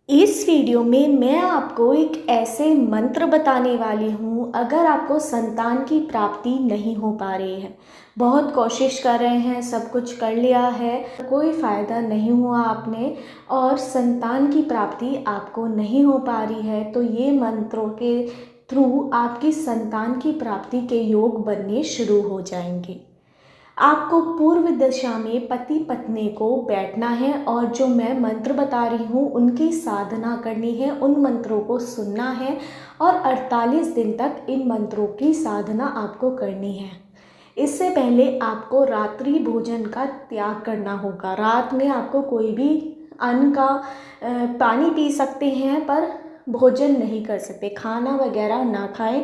इस वीडियो में मैं आपको एक ऐसे मंत्र बताने वाली हूँ। अगर आपको संतान की प्राप्ति नहीं हो पा रही है, बहुत कोशिश कर रहे हैं, सब कुछ कर लिया है, कोई फ़ायदा नहीं हुआ आपने और संतान की प्राप्ति आपको नहीं हो पा रही है, तो ये मंत्रों के थ्रू आपकी संतान की प्राप्ति के योग बनने शुरू हो जाएंगे। आपको पूर्व दिशा में पति पत्नी को बैठना है और जो मैं मंत्र बता रही हूँ उनकी साधना करनी है, उन मंत्रों को सुनना है और 48 दिन तक इन मंत्रों की साधना आपको करनी है। इससे पहले आपको रात्रि भोजन का त्याग करना होगा। रात में आपको कोई भी अन्न का पानी पी सकते हैं पर भोजन नहीं कर सकते, खाना वगैरह ना खाएं।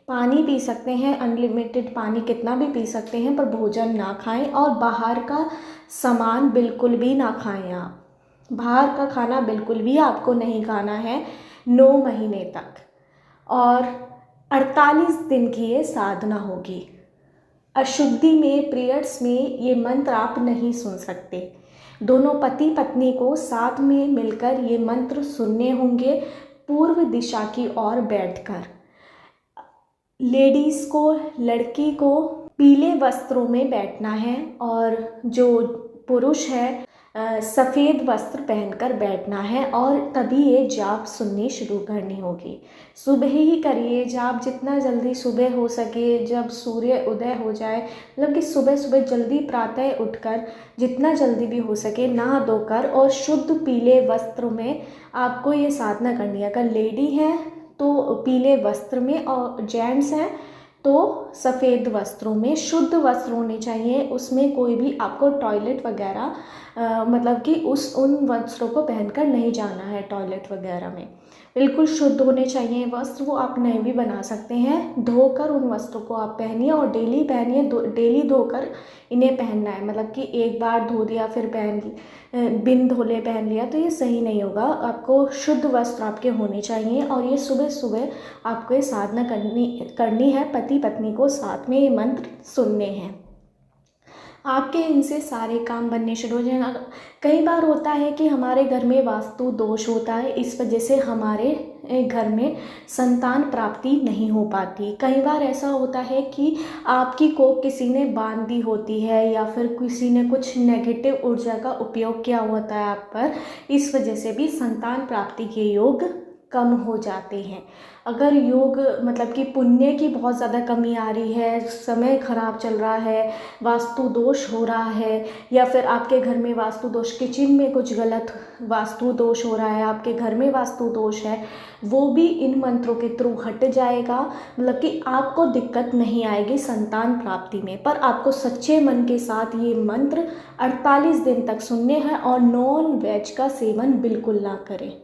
पानी पी सकते हैं, अनलिमिटेड पानी कितना भी पी सकते हैं, पर भोजन ना खाएं और बाहर का सामान बिल्कुल भी ना खाएं। आप बाहर का खाना बिल्कुल भी आपको नहीं खाना है 9 महीने तक। और 48 दिन की ये साधना होगी। अशुद्धि में, पीरियड्स में ये मंत्र आप नहीं सुन सकते। दोनों पति पत्नी को साथ में मिलकर ये मंत्र सुनने होंगे पूर्व दिशा की ओर बैठकर। लेडीज़ को, लड़की को पीले वस्त्रों में बैठना है और जो पुरुष है सफ़ेद वस्त्र पहनकर बैठना है और तभी ये जाप सुननी शुरू करनी होगी। सुबह ही करिए जाप, जितना जल्दी सुबह हो सके, जब सूर्य उदय हो जाए, मतलब कि सुबह सुबह जल्दी प्रातः उठकर जितना जल्दी भी हो सके नहा धोकर और शुद्ध पीले वस्त्र में आपको ये साधना करनी है। अगर लेडी है तो पीले वस्त्र में और जेंट्स हैं तो सफ़ेद वस्त्रों में, शुद्ध वस्त्र होने चाहिए। उसमें कोई भी आपको टॉयलेट वगैरह मतलब कि उन वस्त्रों को पहनकर नहीं जाना है टॉयलेट वगैरह में। बिल्कुल शुद्ध होने चाहिए वस्त्र। वो आप नए भी बना सकते हैं, धोकर उन वस्त्रों को आप पहनिए और डेली पहनिए। डेली धोकर इन्हें पहनना है, मतलब कि एक बार धो दिया फिर बिन धोले पहन लिया तो ये सही नहीं होगा। आपको शुद्ध वस्त्र आपके होने चाहिए और ये सुबह सुबह आपको ये साधना करनी है। पति पत्नी को साथ में ये मंत्र सुनने हैं। आपके इनसे सारे काम बनने शुरू हो जाएंगे। कई बार होता है कि हमारे घर में वास्तु दोष होता है, इस वजह से हमारे घर में संतान प्राप्ति नहीं हो पाती। कई बार ऐसा होता है कि आपकी कोख किसी ने बांध दी होती है या फिर किसी ने कुछ नेगेटिव ऊर्जा का उपयोग किया होता है आप पर, इस वजह से भी संतान प्राप्ति के योग कम हो जाते हैं। अगर योग मतलब कि पुण्य की बहुत ज़्यादा कमी आ रही है, समय खराब चल रहा है, वास्तु दोष हो रहा है, या फिर आपके घर में वास्तु दोष, किचन में कुछ गलत वास्तु दोष हो रहा है, आपके घर में वास्तु दोष है, वो भी इन मंत्रों के थ्रू हट जाएगा। मतलब कि आपको दिक्कत नहीं आएगी संतान प्राप्ति में। पर आपको सच्चे मन के साथ ये मंत्र 48 दिन तक सुनने हैं और नॉन वेज का सेवन बिल्कुल ना करें।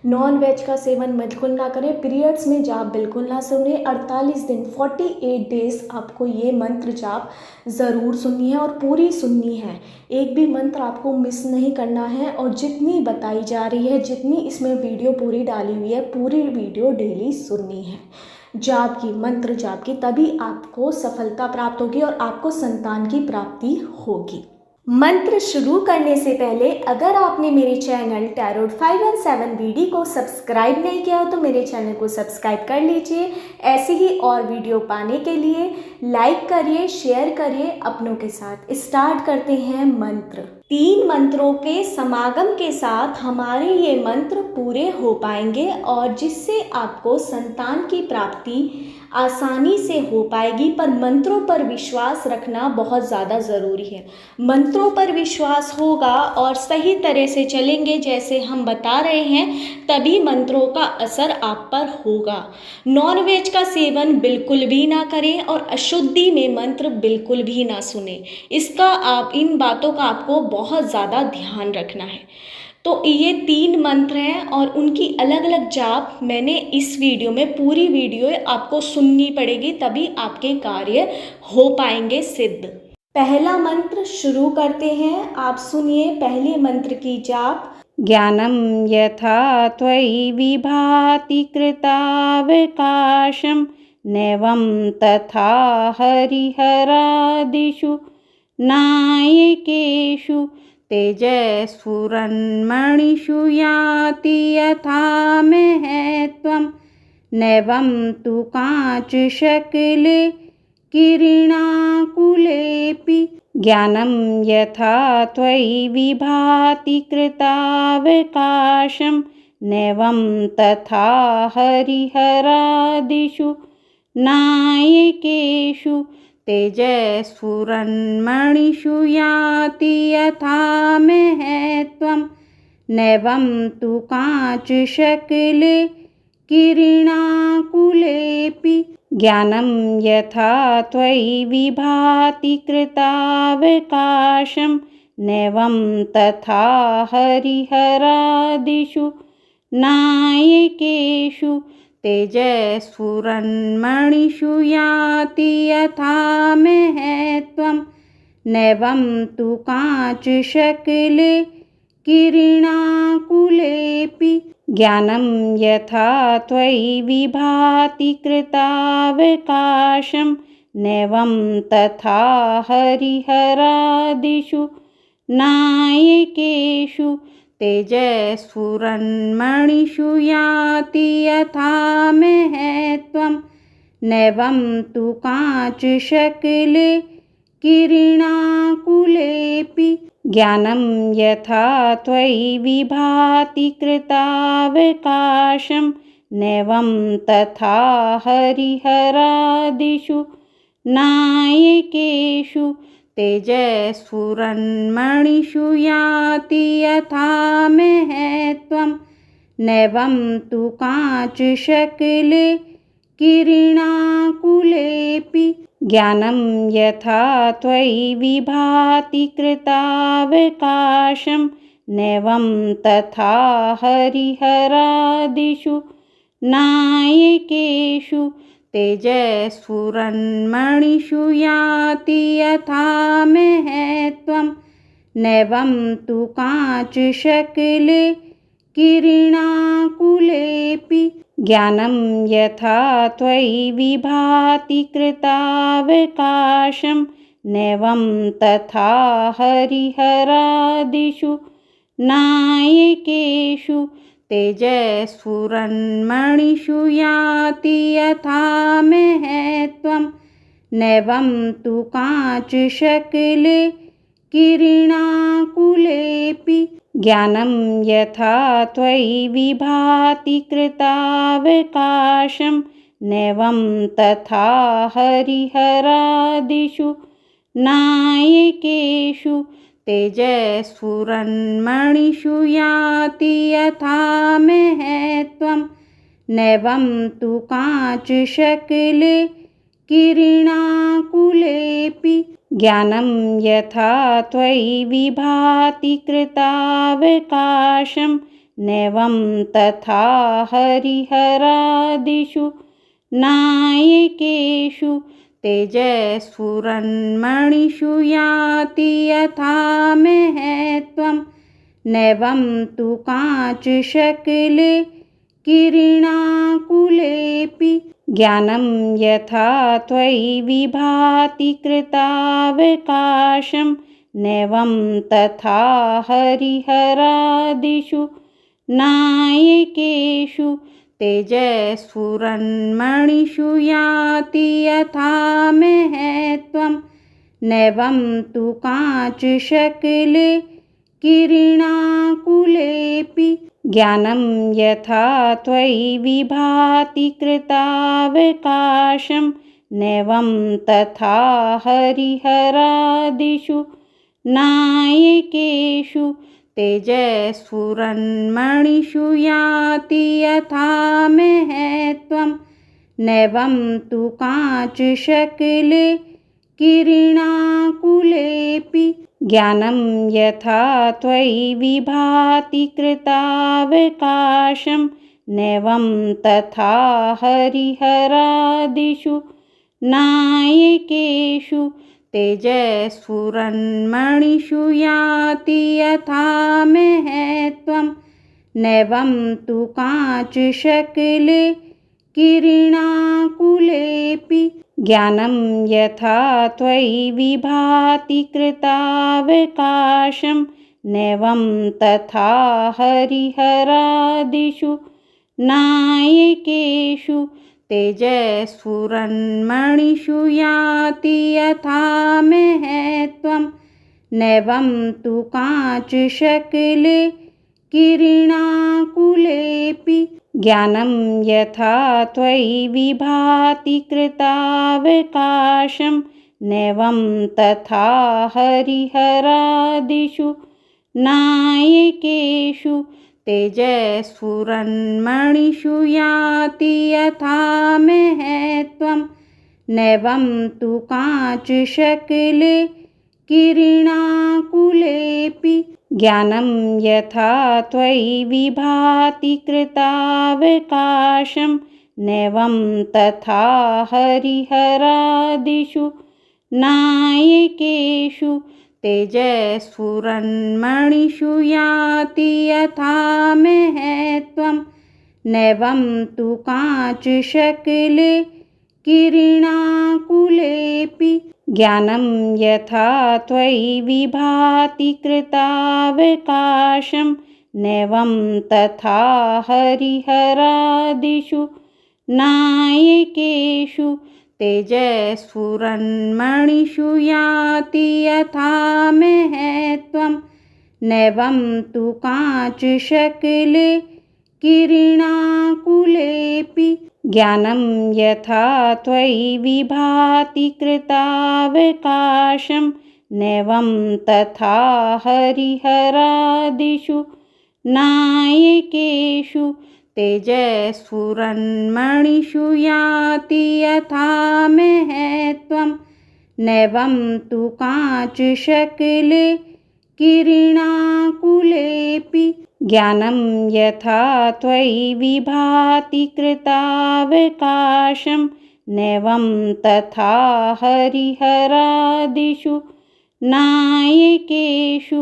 नॉन वेज का सेवन बिल्कुल ना करें, पीरियड्स में जाप बिल्कुल ना सुने। 48 दिन 48 डेज आपको ये मंत्र जाप ज़रूर सुननी है और पूरी सुननी है। एक भी मंत्र आपको मिस नहीं करना है और जितनी बताई जा रही है, जितनी इसमें वीडियो पूरी डाली हुई है, पूरी वीडियो डेली सुननी है जाप की, मंत्र जाप की। तभी आपको सफलता प्राप्त होगी और आपको संतान की प्राप्ति होगी। मंत्र शुरू करने से पहले अगर आपने मेरे चैनल टैरोट 517 BD को सब्सक्राइब नहीं किया हो तो मेरे चैनल को सब्सक्राइब कर लीजिए। ऐसे ही और वीडियो पाने के लिए लाइक करिए, शेयर करिए अपनों के साथ। स्टार्ट करते हैं मंत्र। 3 मंत्रों के समागम के साथ हमारे ये मंत्र पूरे हो पाएंगे और जिससे आपको संतान की प्राप्ति आसानी से हो पाएगी। पर मंत्रों पर विश्वास रखना बहुत ज़्यादा ज़रूरी है। मंत्रों पर विश्वास होगा और सही तरह से चलेंगे जैसे हम बता रहे हैं, तभी मंत्रों का असर आप पर होगा। नॉनवेज का सेवन बिल्कुल भी ना करें और अशुद्धि में मंत्र बिल्कुल भी ना सुने। इन बातों का आपको बहुत ज़्यादा ध्यान रखना है। तो ये 3 मंत्र हैं और उनकी अलग अलग जाप मैंने इस वीडियो में, पूरी वीडियो आपको सुननी पड़ेगी तभी आपके कार्य हो पाएंगे सिद्ध। पहला मंत्र शुरू करते हैं, आप सुनिए पहले मंत्र की जाप। ज्ञानं यथा त्वयि विभाति कृतावकाशं नैवं तथा हरिहरादिषु नायकेषु तेजस्फुरन्मणिषु याति यथा महत्त्वं नैवं तु काचशकले किरणाकुलेऽपि ज्ञानं यथा त्वयि विभाति कृतावकाशं नैवं तथा हरिहरादिषु नायकेषु तेजस्फुरन्मणिषु याति यथा महत्त्वं नैवं तु काचशकले किरणाकुलेऽपि ज्ञानं यथा त्वयि विभाति कृतावकाशं नैवं तथा हरिहरादिषु नायकेषु तेजस्फुरन्मणिषु याति यथा महत्त्वं नैवं तु काचशकले किरणाकुलेऽपि ज्ञानं यथा त्वयि विभाति कृतावकाशं नैवं तथा हरिहरादिषु नायकेषु तेजस्फुरन्मणिषु याति यथा महत्त्वं नैवं तु काचशकले किरणाकुलेऽपि ज्ञानं यथा त्वयि विभाति कृतावकाशं नैवं तथा हरिहरादिषु नायकेषु तेजस्फुरन्मणिषु याति यथा महत्त्वं नैवं तु काचशकले किरणाकुलेऽपि ज्ञानं यथा त्वयि विभाति कृतावकाशं नैवं तथा हरिहरादिषु नायकेषु तेजस्फुरन्मणिषु याति यथा महत्त्वं नैवं तु काचशकले किरणाकुलेऽपि ज्ञानं यथा त्वयि विभाति कृतावकाशं नैवं तथा हरिहरादिषु नायकेषु तेजस्फुरन्मणिषु याति यथा महत्त्वं नैवं तु काचशकले किरणाकुलेऽपि ज्ञानं यथा त्वयि विभाति कृतावकाशं नैवं तथा हरिहरादिषु नायकेषु तेजस्फुरन्मणिषु याति यथा महत्त्वं नैवं तु काचशकले किरणाकुलेऽपि ज्ञानं यथा त्वयि विभाति कृतावकाशं नैवं तथा हरिहरादिषु नायकेषु तेजस्फुरन्मणिषु याति यथा महत्त्वं नैवं तु काचशकले किरणाकुलेऽपि ज्ञानं यथा त्वयि विभाति कृतावकाशं नैवं तथा हरिहरादिषु नायकेषु तेजस्फुरन्मणिषु याति यथा महत्त्वं नैवं तु काचशकले किरणाकुलेऽपि ज्ञानं यथा त्वयि विभाति कृतावकाशं नैवं तथा हरिहरादिषु नायकेषु तेजस्फुरन्मणिषु याति यथा महत्त्वं नैवं तु काचशकले किरणाकुलेऽपि ज्ञानं यथा त्वयि विभाति कृतावकाशं नैवं तथा हरिहरादिषु नायकेषु तेजस्फुरन्मणिषु याति यथा महत्त्वं नैवं तु काचशकले किरणाकुलेऽपि ज्ञानं यथा त्वयि विभाति कृतावकाशं नैवं तथा हरिहरादिषु नायकेषु तेजस्फुरन्मणिषु याति यथा महत्त्वं नैवं तु काचशकले किरणाकुलेऽपि ज्ञानं यथा त्वयि विभाति कृतावकाशं नैवं तथा हरिहरादिषु नायकेषु तेजस्फुरन्मणिषु याति यथा महत्त्वं नैवं तु काचशकले किरणाकुलेऽपि ज्ञानं यथा त्वयि विभाति कृतावकाशं नैवं तथा हरिहरादिषु नायकेषु तेजस्फुरन्मणिषु याति यथा महत्त्वं नैवं तु काचशकले किरणाकुलेऽपि ज्ञानं यथा त्वयि विभाति कृतावकाशं नैवं तथा हरिहरादिषु नायकेषु तेजस्फुरन्मणिषु याति यथा महत्त्वं नैवं तु काचशकले किरणाकुलेऽपि ज्ञानं यथा त्वयि विभाति कृतावकाशं नैवं तथा हरिहरादिषु नायकेषु तेजस्फुरन्मणिषु याति यथा महत्त्वं नैवं तु काचशकले किरणाकुलेऽपि ज्ञानं यथा त्वयि विभाति कृतावकाशं नैवं तथा हरिहरादिषु नायकेषु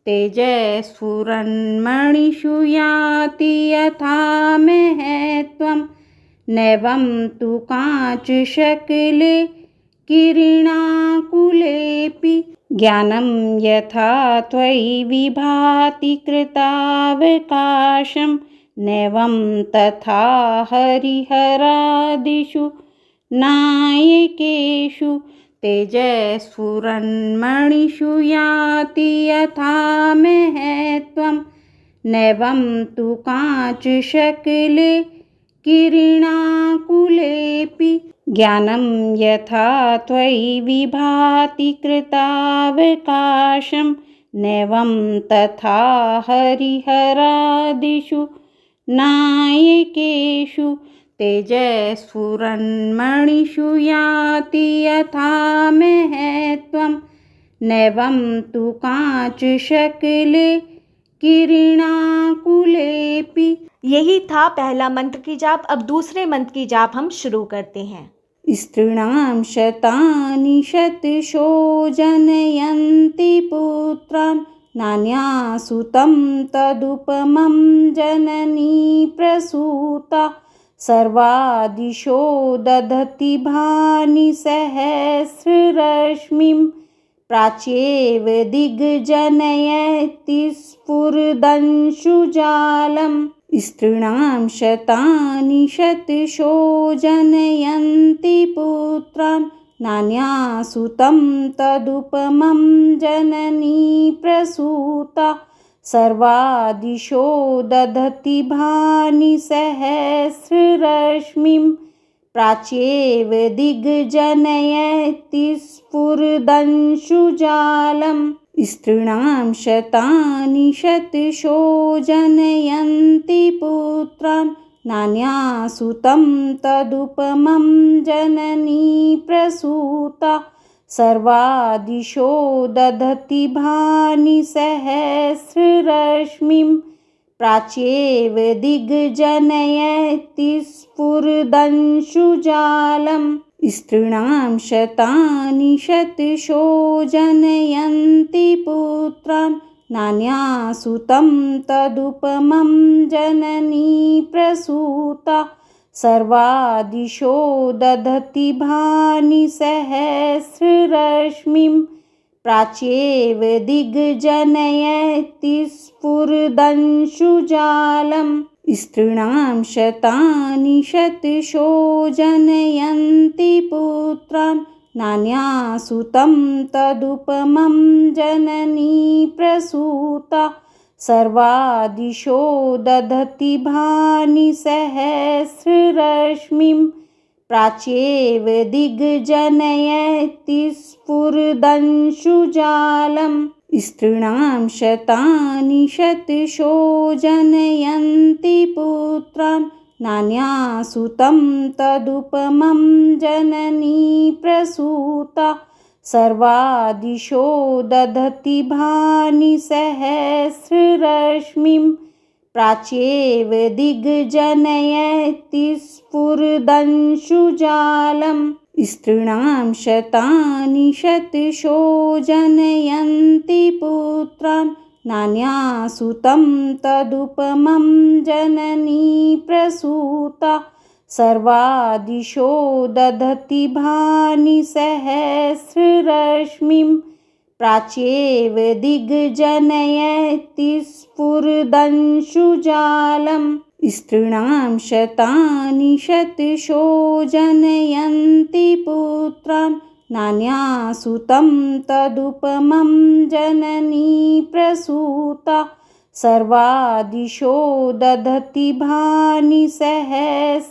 तेजस्फुरन्मणिषु याति यथा महत्त्वं नैवं तु काचशकले किरणाकुलेऽपि ज्ञानं यथा त्वयि विभाति कृतावकाशं नैवं तथा हरिहरादिषु नायकेषु तेजस्फुरन्मणिषु याति यथा महत्त्वं नैवं तु काचशकले किरणाकुलेऽपि ज्ञानं यथा त्वयि विभाति कृतावकाशं नैवं तथा हरिहरादिषु नायकेषु तेजस्फुरन्मणिषु याति यथा महत्त्वं नैवं तु काचशकले किरणाकुलेऽपि। यही था पहला मंत्र की जाप। अब दूसरे मंत्र की जाप हम शुरू करते हैं। स्त्रीणां शतानि शतशो जनयन्ति पुत्रान् नान्यासुतं तदुपमं जननी प्रसूता सर्वादिशो दधति भानि सहस्ररश्मिं प्राच्येव दिग्जनयति स्फुरदंशुजालम्। स्त्रीणां शतानि शतशो जनयन्ति पुत्रान् नान्यासुतं तदुपमं जननी प्रसूता सर्वादिशो दधति भानि सहस्ररश्मिं प्राच्येव दिग्जनयति स्फुरदंशुजालम्। स्त्रीणां शतानि शतशो जनयन्ति पुत्रान् नान्यासुतं तदुपमं जननी प्रसूता सर्वादिशो दधति भानि सहस्ररश्मिं प्राच्येव दिग्जनयति स्फुरदंशुजालम्। स्त्रीणां शतानि शतशो जनयन्ति पुत्रान् नान्यासुतं तदुपमं जननी प्रसूता सर्वादिशो दधति भानि सहस्ररश्मिं प्राच्येव दिग्जनयति स्फुरदंशुजालम् स्त्रीणां शतानि शतशो जनयन्ति पुत्रान् नान्यासुतं तदुपमं जननी प्रसूता सर्वादिशो दधति भानि सहस्ररश्मिं प्राच्येव दिग्जनयति स्फुरदंशुजालम् स्त्रीणां शतानि शतशो जनयन्ति पुत्रान् नान्यासुतं तदुपमं जननी प्रसूता सर्वादिशो दधति भानि सहस्ररश्मिं प्राच्येव दिग्जनयति स्फुरदंशुजालम् स्त्रीणां शतानि शतशो जनयन्ति पुत्रान् नान्यासुतं तदुपमं जननी प्रसूता सर्वादिशो दधति भानि सहस्ररश्मिं प्राच्येव दिग्जनयति स्फुरदंशुजालम् स्त्रीणां शतानि शतशो जनयन्ति पुत्रान् नान्यासुतं तदुपमं जननी प्रसूता सर्वादिशो दधति भानि सहस्ररश्मिं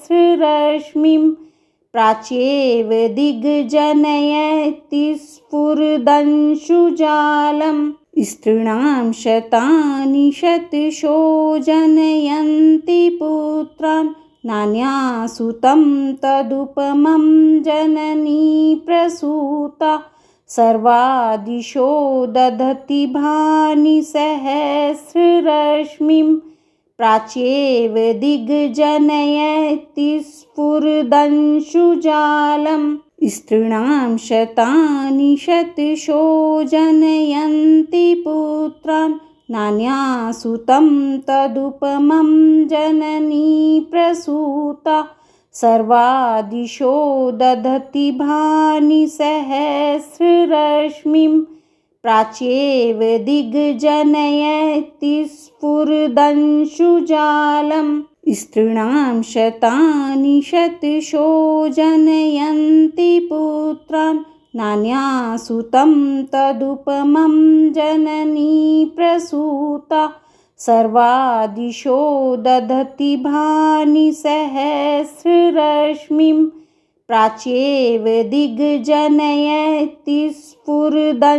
प्राच्येव दिग्जनयति स्फुरदंशुजालम् स्त्रीणां शतानि शतशो जनयन्ति पुत्रान् नान्यासुतं तदुपमं जननी प्रसूता सर्वादिशो दधति भानि सहस्ररश्मिं प्राच्येव दिग्जनयति स्फुरदंशुजालम् स्त्रीणां शतानि शतशो जनयन्ति पुत्रान् नान्यासुतं तदुपमं जननी प्रसूता सर्वादिशो दधति भानि सहस्ररश्मिं प्राच्येव दिग्जनयति स्फुरदंशुजालम् स्त्रीणां शतानि शतशो जनयन्ति पुत्रान् नान्यासुतं तदुपमं जननी प्रसूता सर्वादिशो दधति भानि सहस्ररश्मिं प्राच्येव दिग्जनयति स्फुरदंशुजालम्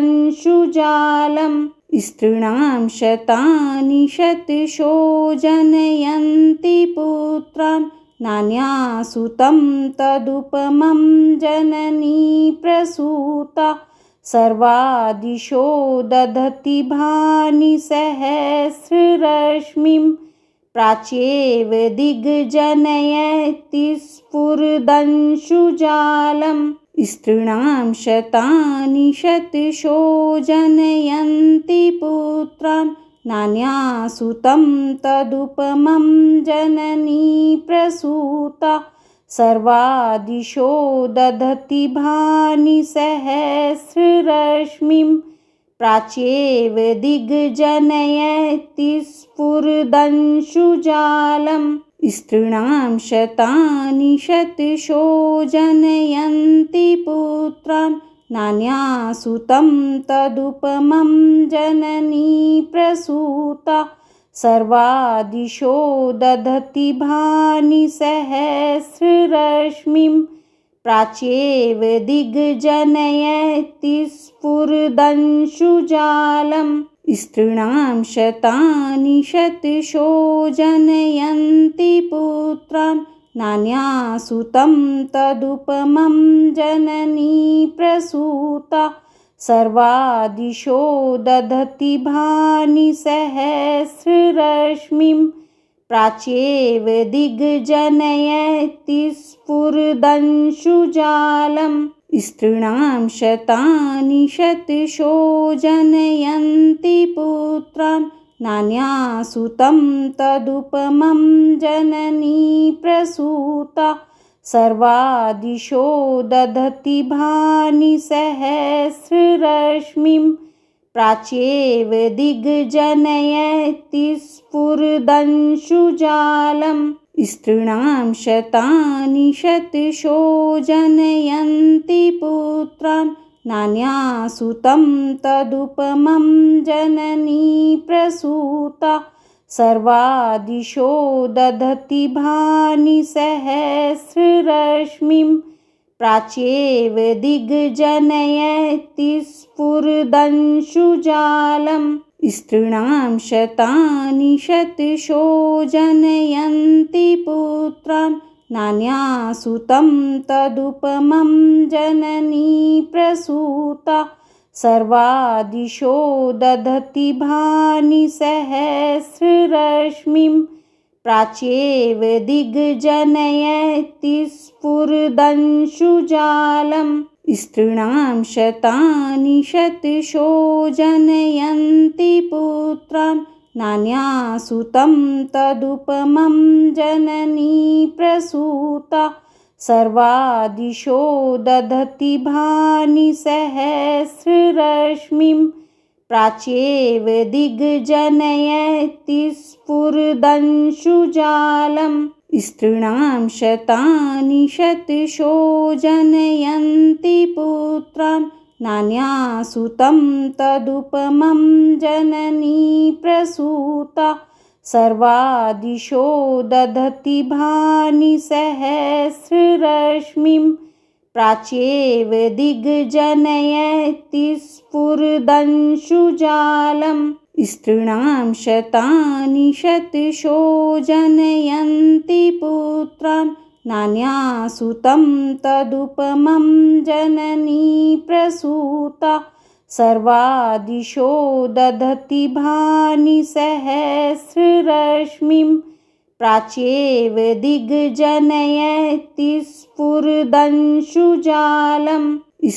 स्त्रीणां शतानि शतशो जनयन्ति पुत्रान् नान्यासुतं तदुपमं जननी प्रसूता सर्वादिशो दधति भानि सहस्ररश्मिं प्राच्येव दिग्जनयति स्फुरदंशुजालम् स्त्रीणां शतानि शतशो जनयन्ति पुत्रान् नान्यासुतं तदुपमं जननी प्रसूता सर्वादिशो दधति भानि सहस्ररश्मिं प्राच्येव दिग्जनयति स्फुरदंशुजालम् स्त्रीणां शतानि शतशो जनयन्ति पुत्रान् नान्यासुतं तदुपमं जननी प्रसूता सर्वादिशो दधति भानि सहस्ररश्मिं प्राच्येव दिग्जनयति स्फुरदंशुजालम् स्त्रीणां शतानि शतशो जनयन्ति पुत्रान् नान्यासुतं तदुपमं जननी प्रसूता सर्वादिशो दधति भानि सहस्ररश्मिं प्राच्येव दिग्जनयति स्फुरदंशुजालम् स्त्रीणां शतानि शतशो जनयन्ति पुत्रान् नान्यासुतं तदुपमं जननी प्रसूता सर्वादिशो दधति भानि सहस्ररश्मिं प्राच्येव दिग्जनयति स्फुरदंशुजालम् स्त्रीणां शतानि शतशो जनयन्ति पुत्रान् नान्यासुतं तदुपमं जननी प्रसूता सर्वादिशो दधति भानि सहस्ररश्मिं प्राच्येव दिग्जनयति स्फुरदंशुजालम् स्त्रीणां शतानि शतशो जनयन्ति पुत्रान् नान्यासुतं तदुपमं जननी प्रसूता सर्वादिशो दधति भानि सहस्ररश्मिं प्राच्येव दिग्जनयति स्फुरदंशुजालम् स्त्रीणां शतानि शतशो जनयन्ति पुत्रान् नान्यासुतं तदुपमं जननी प्रसूता सर्वादिशो दधति भानि सहस्ररश्मिं प्राच्येव दिग्जनयति स्फुरदंशुजालम् स्त्रीणां शतानि शतशो जनयन्ति पुत्रान् नान्यासुतं तदुपमं जननी प्रसूता सर्वादिशो दधति भानि सहस्ररश्मिं प्राच्येव दिग्जनयति स्फुरदंशुजालम् स्त्रीणां शतानि शतशो जनयन्ति पुत्रान् नान्यासुतं तदुपमं जननी प्रसूता सर्वादिशो दधति भानि सहस्ररश्मिं प्राच्येव दिग्जनयति स्फुरदंशुजालम्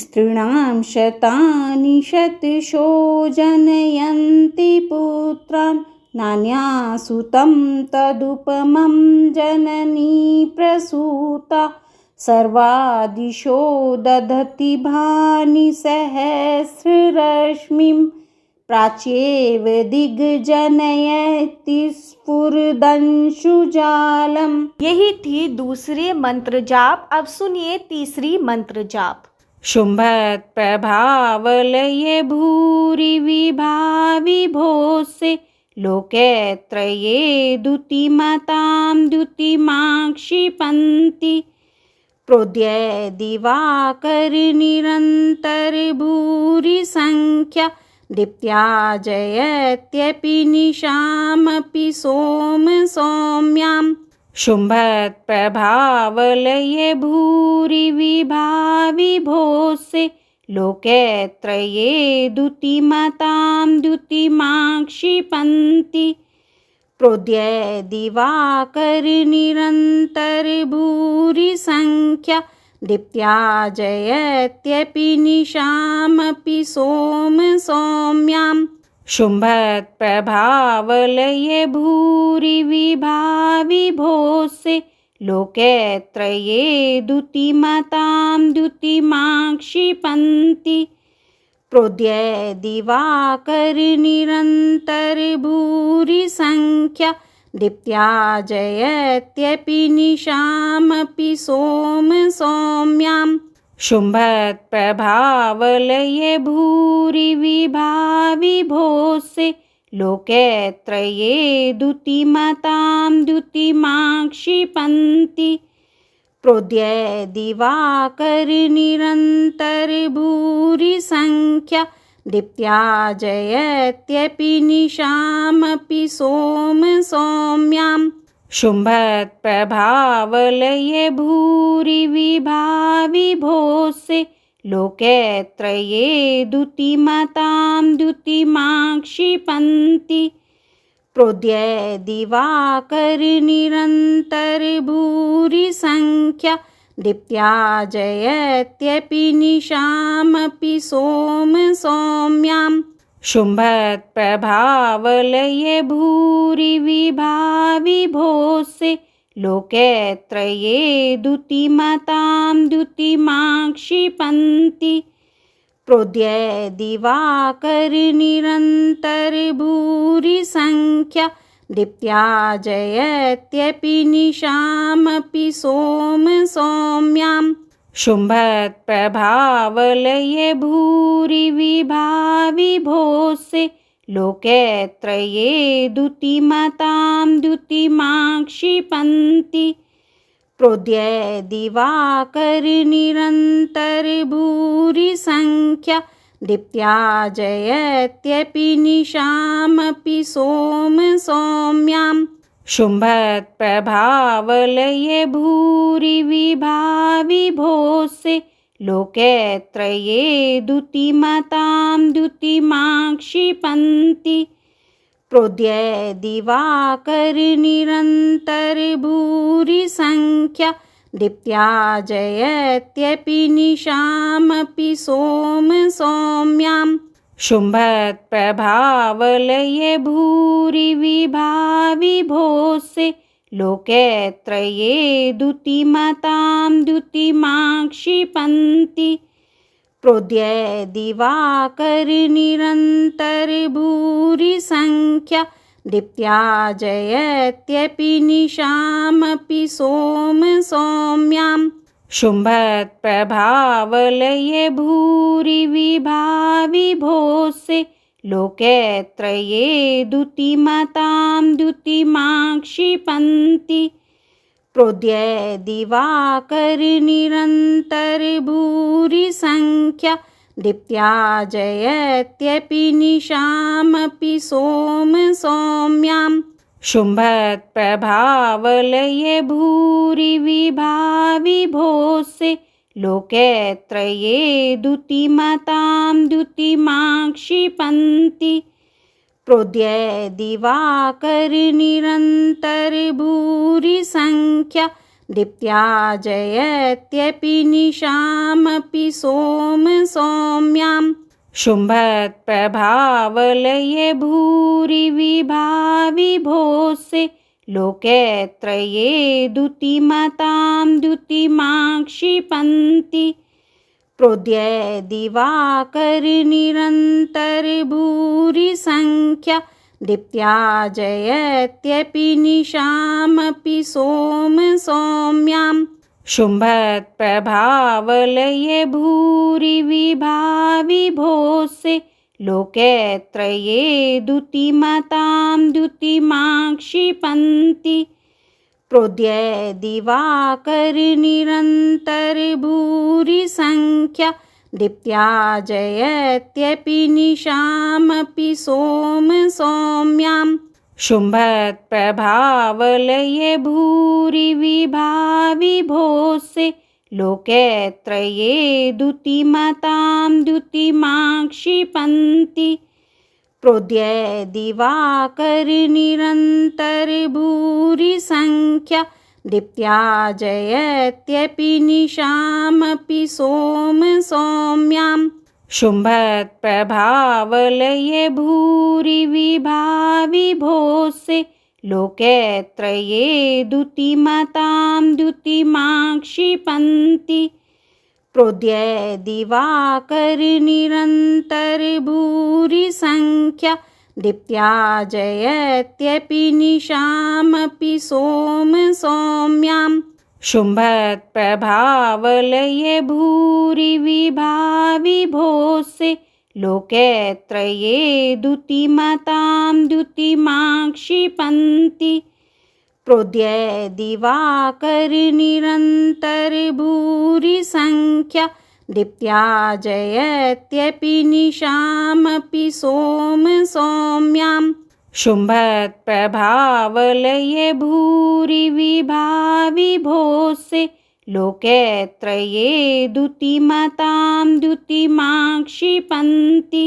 स्त्रीणां शतानि शतशो जनयन्ति पुत्रान् नान्यासुतं तदुपमं जननी प्रसूता सर्वादिशो दधति भानि सहस्ररश्मिं प्राच्येव दिग्जनयति स्फुरदंशुजालम्। यही थी दूसरे मंत्र जाप। अब सुनिए तीसरी मंत्र जाप। शुम्भत्प्रभावलये भूरि विभाविभोस्से लोकत्रये द्युतिमतां द्युतिमाक्षिपन्ति प्रोद्य दिवाकरनिरन्तरभूरि संख्या दीप्त्या जयत्यपि निशामपि सोम सौम्याम् शुम्भत्प्रभावलये भूरि विभाविभोस्से लोकत्रये द्युतिमतां द्युतिमाक्षिपन्ति प्रोद्य दिवाकरनिरन्तरभूरि संख्या दीप्त्या जयत्यपि निशामपि सोम सौम्याम् शुम्भत्प्रभावलये भूरि विभाविभोस्से लोकत्रये द्युतिमतां द्युतिमाक्षिपन्ति प्रोद्य दिवाकरनिरन्तरभूरि संख्या दीप्त्या जयत्यपि निशामपि सोम सौम्याम् शुम्भत्प्रभावलये भूरि विभाविभोस्से लोकत्रये द्युतिमतां द्युतिमाक्षिपन्ति प्रोद्य दिवाकरनिरन्तरभूरि संख्या दीप्त्या जयत्यपि निशामपि सोम सौम्याम् शुम्भत्प्रभावलये भूरि विभाविभोस्से लोकत्रये द्युतिमतां द्युतिमाक्षिपन्ति प्रोद्य दिवाकरनिरन्तरभूरि संख्या दीप्त्या जयत्यपि निशामपि सोम सौम्याम् शुम्भत्प्रभावलये भूरि विभाविभोस्से लोके त्रये द्युतिमतां द्युतिमां क्षिपन्ति प्रोद्ये दिवाकरनिरन्तरभूरि संख्या दीप्त्या जयत्यपि निशामपि सोम सौम्यां शुम्भत्प्रभावलये भूरि विभाविभोस्से लोके त्रये द्युतिमतां द्युतिमां क्षिपन्ति प्रोद्ये दिवाकरनिरन्तरभूरि संख्या दीप्त्या जयत्यपि निशामपि सोम सौम्यां शुम्भत्प्रभावलये भूरि विभाविभोस्से लोके त्रये द्युतिमतां द्युतिमां क्षिपन्ति प्रोद्ये दिवाकरनिरन्तरभूरि संख्या दीप्त्या जयत्यपि निशामपि सोम सौम्यां शुम्भत्प्रभावलये भूरि विभाविभोस्से लोके त्रये द्युतिमतां द्युतिमां क्षिपन्ति प्रोद्ये दिवाकरनिरन्तरभूरि संख्या दीप्त्या जयत्यपि निशामपि सोम सौम्यां शुम्भत्प्रभावलये भूरि विभाविभोस्से लोके त्रये द्युतिमतां द्युतिमां क्षिपन्ति प्रोद्ये दिवाकरनिरन्तरभूरि संख्या दीप्त्या जयत्यपि निशामपि सोम सौम्यां शुम्भत्प्रभावलये भूरि विभाविभोस्से लोके त्रये द्युतिमतां द्युतिमां क्षिपन्ति प्रोद्ये दिवाकरनिरन्तरभूरि संख्या दीप्त्या जयत्यपि निशामपि सोम सौम्यां शुम्भत्प्रभावलये भूरि विभाविभोस्से लोके त्रये द्युतिमतां द्युतिमां क्षिपन्ति प्रोद्ये दिवाकरनिरन्तरभूरि संख्या दीप्त्या जयत्यपि निशामपि सोम सौम्यां शुम्भत्प्रभावलये भूरि विभाविभोस्से लोके त्रये द्युतिमतां द्युतिमां क्षिपन्ति प्रोद्ये दिवाकरनिरन्तरभूरि संख्या दीप्त्या जयत्यपि निशामपि सोम सौम्यां शुम्भत्प्रभावलये भूरि विभाविभोस्से लोके त्रये द्युतिमतां द्युतिमां क्षिपन्ति प्रोद्ये दिवाकरनिरन्तरभूरि संख्या दीप्त्या जयत्यपि निशामपि सोम सौम्यां शुम्भत्प्रभावलये भूरि विभाविभोस्से लोके त्रये द्युतिमतां द्युतिमां क्षिपन्ति प्रोद्ये दिवाकरनिरन्तरभूरि संख्या दीप्त्या जयत्यपि निशामपि सोम सौम्यां शुम्भत्प्रभावलये भूरि विभाविभोस्से लोके त्रये द्युतिमतां द्युतिमां क्षिपन्ति प्रोद्ये दिवाकरनिरन्तरभूरि संख्या दीप्त्या जयत्यपि निशामपि सोम सौम्यां शुम्भत्प्रभावलये भूरि विभाविभोस्से लोके त्रये द्युतिमतां द्युतिमां क्षिपन्ति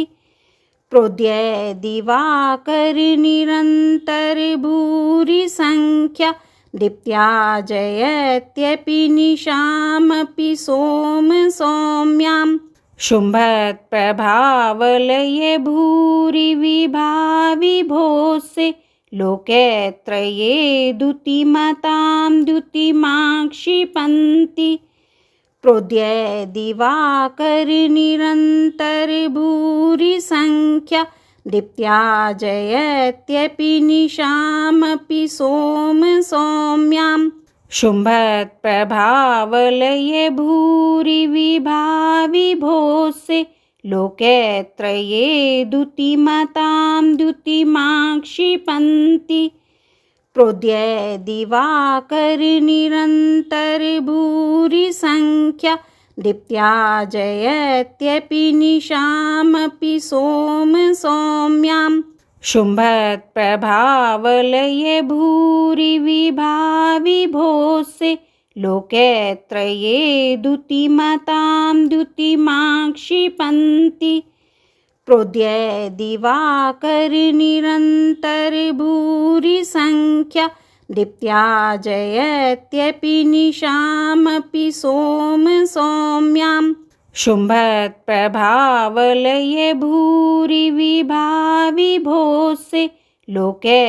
प्रोद्ये दिवाकरनिरन्तरभूरि संख्या दीप्त्या जयत्यपि निशामपि सोम सौम्यां शुम्भत्प्रभावलये भूरि विभाविभोस्से लोके द्युतिमतां द्युतिमां क्षिपन्ति प्रोद्ये दिवाकरनिरन्तरभूरि संख्या दीप्त्या जयत्यपि निशामपि सोम सौम्यां शुम्भत्प्रभावलये भूरि विभाविभोसे लोके द्युतिमतां द्युतिमां क्षिपन्ति प्रोद्ये दिवाकरनिरन्तरभूरि संख्या दीप्त्या जयत्यपि निशामपि सोम सौम्यां शुम्भत्प्रभावलये भूरि विभाविभोसे लोके द्युतिमतां द्युतिमां क्षिपन्ति प्रोद्ये दिवाकरनिरन्तरभूरि संख्या दीप्त्या जयत्यपि निशामपि सोम सौम्यां शुम्भत्प्रभावलये भूरि विभाविभोसे लोके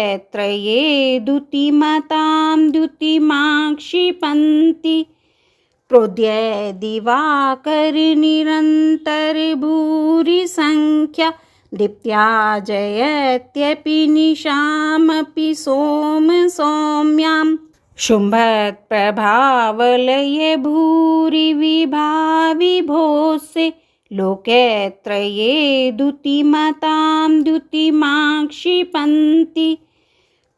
द्युतिमतां द्युतिमां क्षिपन्ति प्रोद्ये दिवाकरनिरन्तरभूरि संख्या दीप्त्या जयत्यपि निशामपि सोम सौम्यां शुम्भत्प्रभावलये भूरि विभाविभोसे लोके द्युतिमतां द्युतिमां क्षिपन्ति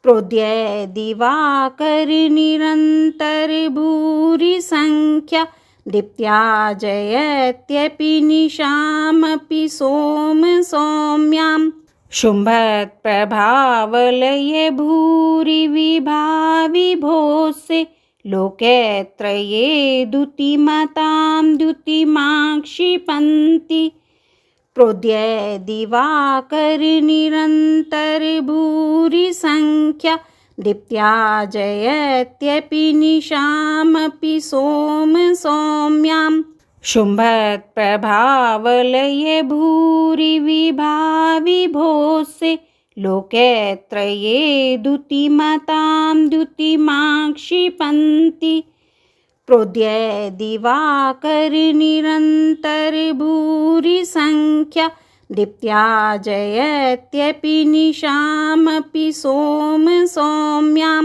प्रोद्ये दिवाकरनिरन्तरभूरि संख्या दीप्त्या जयत्यपि निशामपि सोम सौम्यां शुम्भत्प्रभावलये भूरि विभाविभोसे लोके द्युतिमतां द्युतिमां क्षिपन्ति प्रोद्ये दिवाकरनिरन्तरभूरि संख्या दीप्त्या जयत्यपि निशामपि सोम सौम्यां शुम्भत्प्रभावलये भूरि विभाविभोसे लोके द्युतिमतां द्युतिमां क्षिपन्ति प्रोद्ये दिवाकरनिरन्तरभूरि संख्या दीप्त्या जयत्यपि निशामपि सोम सौम्यां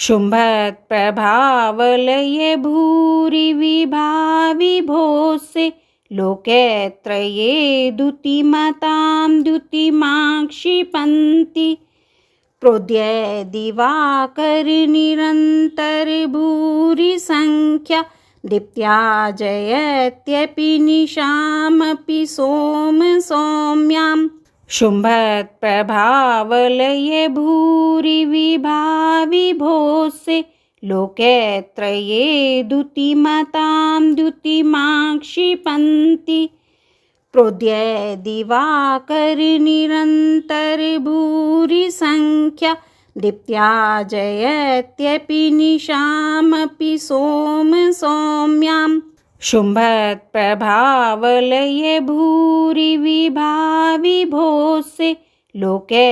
शुम्भत्प्रभावलये भूरि विभाविभोसे लोके द्युतिमतां द्युतिमां क्षिपन्ति प्रोद्ये दिवाकरनिरन्तरभूरि संख्या दीप्त्या जयत्यपि निशामपि सोम सौम्यां शुम्भत्प्रभावलये भूरि विभाविभोसे लोके द्युतिमतां द्युतिमां क्षिपन्ति प्रोद्ये दिवाकरनिरन्तरभूरि संख्या दीप्त्या जयत्यपि निशामपि सोम सौम्यां शुम्भत्प्रभावलये भूरि विभाविभोसे लोके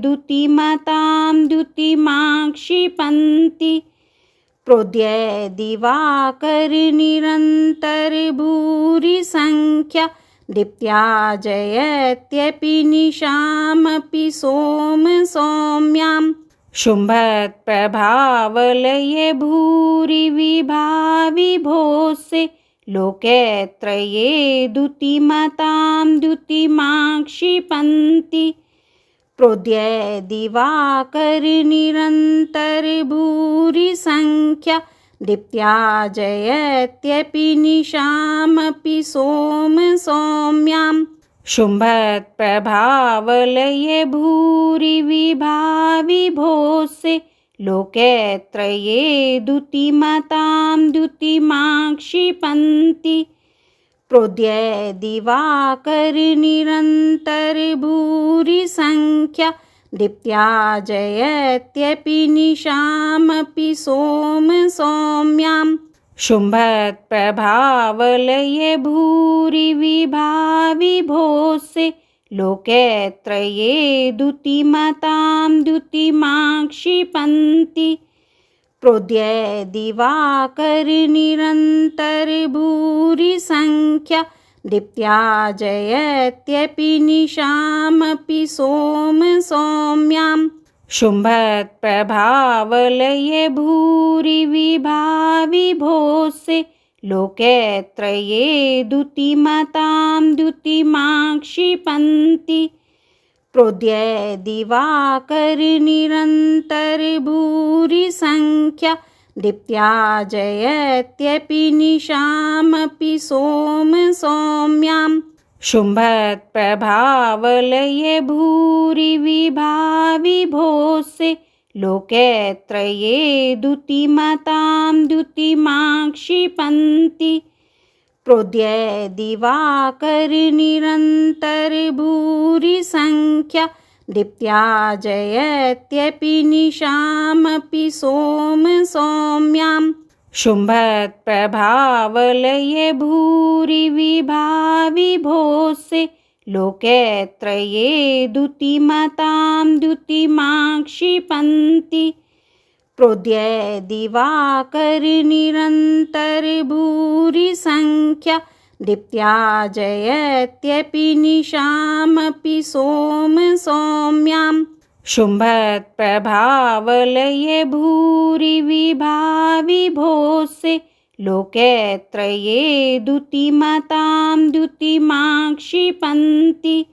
द्युतिमतां द्युतिमां क्षिपन्ति प्रोद्ये दिवाकरनिरन्तरभूरि संख्या दीप्त्या जयत्यपि निशामपि सोम सौम्यां शुम्भत्प्रभावलये भूरि विभाविभोसे लोके द्युतिमतां द्युतिमां क्षिपन्ति प्रोद्ये दिवाकरनिरन्तरभूरि संख्या दीप्त्या जयत्यपि निशामपि सोम सौम्यां शुम्भत्प्रभावलये भूरि विभाविभोसे लोके द्युतिमतां द्युतिमां क्षिपन्ति प्रोद्ये दिवाकरनिरन्तरभूरि संख्या दीप्त्या जयत्यपि निशामपि सोम सौम्यां शुम्भत्प्रभावलये भूरि विभाविभोसे लोके त्रये द्युतिमतां द्युतिमां क्षिपन्ति प्रोद्ये दिवाकरनिरन्तरभूरिसंख्या दीप्त्या जयत्यपि निशामपि सौम्याम् शुम्भत्प्रभावलये भूरिविभाविभोस्से लोके त्रये द्युतिमतां द्युतिमां क्षिपन्ति प्रोद्ये दिवाकरनिरन्तरभूरिसंख्या दीप्त्या जयत्यपि निशामपि सौम्याम् शुम्भत्प्रभावलये भूरिविभाविभोस्से लोके त्रये द्युतिमतां द्युतिमां क्षिपन्ति प्रोद्ये दिवाकरनिरन्तरभूरिसंख्या दीप्त्या जयत्यपि निशामपि सौम्याम् शुम्भत्प्रभावलये भूरिविभाविभोस्से लोके त्रये द्युतिमतां द्युतिमां क्षिपन्ति प्रोद्ये दिवाकरनिरन्तरभूरिसंख्या दीप्त्या जयत्यपि निशामपि सौम्याम् शुम्भत्प्रभावलये भूरिविभाविभोस्से लोके त्रये द्युतिमतां द्युतिमां क्षिपन्ति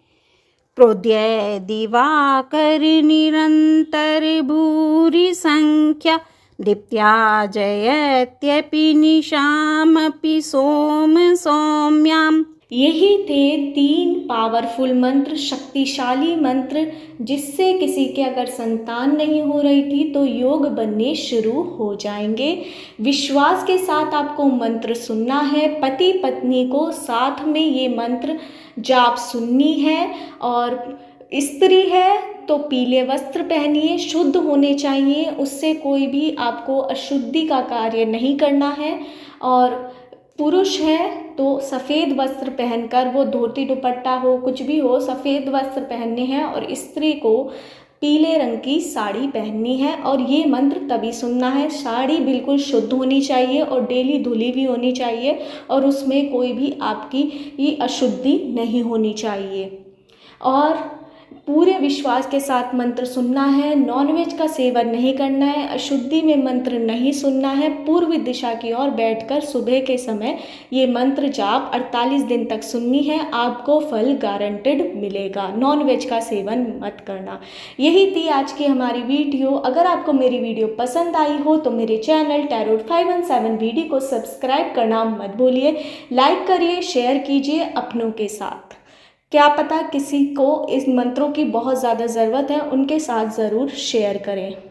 प्रोद्ये दिवाकरनिरन्तरभूरिसंख्या दीप्त्या जयत्यपि निशामपि सौम्याम् यही थे 3 पावरफुल मंत्र, शक्तिशाली मंत्र, जिससे किसी के अगर संतान नहीं हो रही थी तो योग बनने शुरू हो जाएंगे। विश्वास के साथ आपको मंत्र सुनना है, पति पत्नी को साथ में ये मंत्र जाप सुननी है। और स्त्री है तो पीले वस्त्र पहनिए, शुद्ध होने चाहिए, उससे कोई भी आपको अशुद्धि का कार्य नहीं करना है। और पुरुष है तो सफ़ेद वस्त्र पहनकर, वो धोती दुपट्टा हो कुछ भी हो, सफ़ेद वस्त्र पहनने हैं। और स्त्री को पीले रंग की साड़ी पहननी है और ये मंत्र तभी सुनना है। साड़ी बिल्कुल शुद्ध होनी चाहिए और डेली धुली भी होनी चाहिए और उसमें कोई भी आपकी ये अशुद्धि नहीं होनी चाहिए। और पूरे विश्वास के साथ मंत्र सुनना है। नॉनवेज का सेवन नहीं करना है, अशुद्धि में मंत्र नहीं सुनना है। पूर्व दिशा की ओर बैठकर सुबह के समय ये मंत्र जाप 48 दिन तक सुननी है, आपको फल गारंटेड मिलेगा। नॉनवेज का सेवन मत करना। यही थी आज की हमारी वीडियो। अगर आपको मेरी वीडियो पसंद आई हो तो मेरे चैनल टैरोट 517 वीडियो को सब्सक्राइब करना मत भूलिए। लाइक करिए, शेयर कीजिए अपनों के साथ। क्या पता किसी को इस मंत्रों की बहुत ज़्यादा ज़रूरत है, उनके साथ ज़रूर शेयर करें।